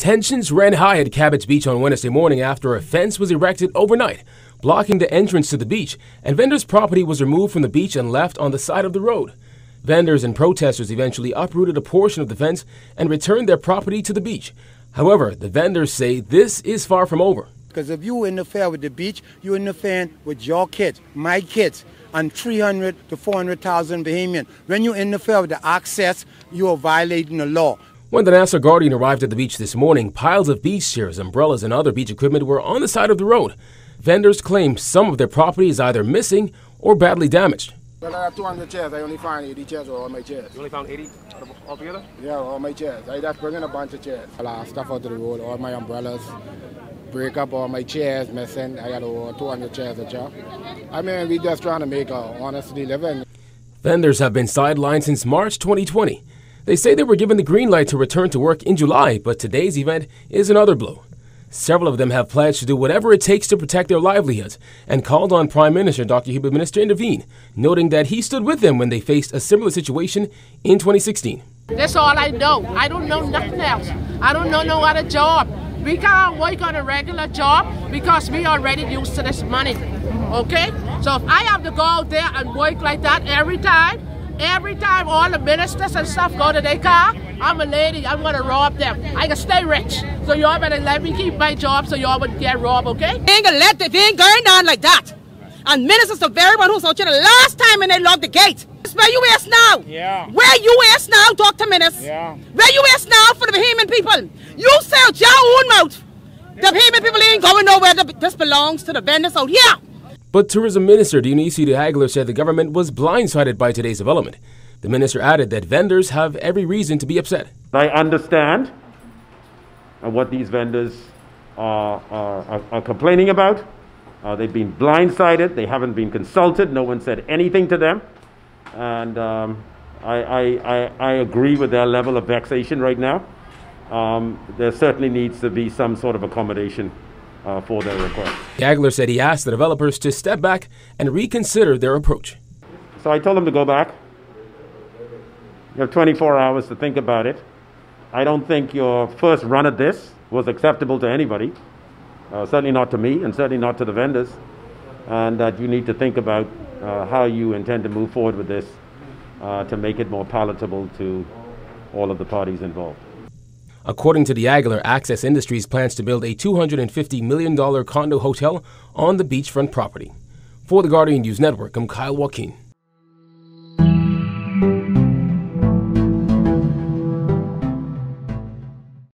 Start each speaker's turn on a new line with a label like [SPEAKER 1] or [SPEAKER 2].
[SPEAKER 1] Tensions ran high at Cabbage Beach on Wednesday morning after a fence was erected overnight, blocking the entrance to the beach, and vendors' property was removed from the beach and left on the side of the road. Vendors and protesters eventually uprooted a portion of the fence and returned their property to the beach. However, the vendors say this is far from over.
[SPEAKER 2] Because if you interfere with the beach, you interfere with your kids, my kids, and 300 to 400,000 Bahamian. When you interfere with the access, you are violating the law.
[SPEAKER 1] When the Nassau Guardian arrived at the beach this morning, piles of beach chairs, umbrellas, and other beach equipment were on the side of the road. Vendors claim some of their property is either missing or badly damaged.
[SPEAKER 3] Well, I have 200 chairs. I only found 80 chairs for all my chairs.
[SPEAKER 4] You only found 80 altogether?
[SPEAKER 3] Yeah, all my chairs. I just bring in a bunch of chairs. A lot of stuff out to the road, all my umbrellas, break up all my chairs, missing. I got over 200 chairs at job. I mean, we just trying to make a honestly living.
[SPEAKER 1] Vendors have been sidelined since March 2020. They say they were given the green light to return to work in July, but today's event is another blow. Several of them have pledged to do whatever it takes to protect their livelihoods and called on Prime Minister Dr. Hubert Minister to intervene, noting that he stood with them when they faced a similar situation in 2016.
[SPEAKER 5] That's all I know. I don't know nothing else. I don't know no other job. We can't work on a regular job because we already used to this money, okay? So if I have to go out there and work like that every time all the ministers and stuff go to their car, I'm a lady, I'm gonna rob them. I can stay rich. So y'all better let me keep my job so y'all wouldn't get robbed, okay?
[SPEAKER 6] They ain't gonna let it, they ain't going down like that. And ministers, the very one who's out here the last time when they locked the gate. Where you is now?
[SPEAKER 3] Yeah.
[SPEAKER 6] Where you is now, Dr. Minister?
[SPEAKER 3] Yeah.
[SPEAKER 6] Where you is now for the Bahamian people? You say out your own mouth. The Bahamian people ain't going nowhere. This belongs to the vendors out here.
[SPEAKER 1] But Tourism Minister Dionisio de Aguilar said the government was blindsided by today's development. The minister added that vendors have every reason to be upset.
[SPEAKER 7] I understand what these vendors are complaining about. They've been blindsided. They haven't been consulted. No one said anything to them. And I agree with their level of vexation right now. There certainly needs to be some sort of accommodation for their request.
[SPEAKER 1] Aguilar said he asked the developers to step back and reconsider their approach.
[SPEAKER 7] So I told them to go back. You have 24 hours to think about it. I don't think your first run at this was acceptable to anybody, certainly not to me and certainly not to the vendors, and that you need to think about how you intend to move forward with this to make it more palatable to all of the parties involved.
[SPEAKER 1] According to the Aguilar, Access Industries plans to build a $250 million condo hotel on the beachfront property. For the Guardian News Network, I'm Kyle Joaquin.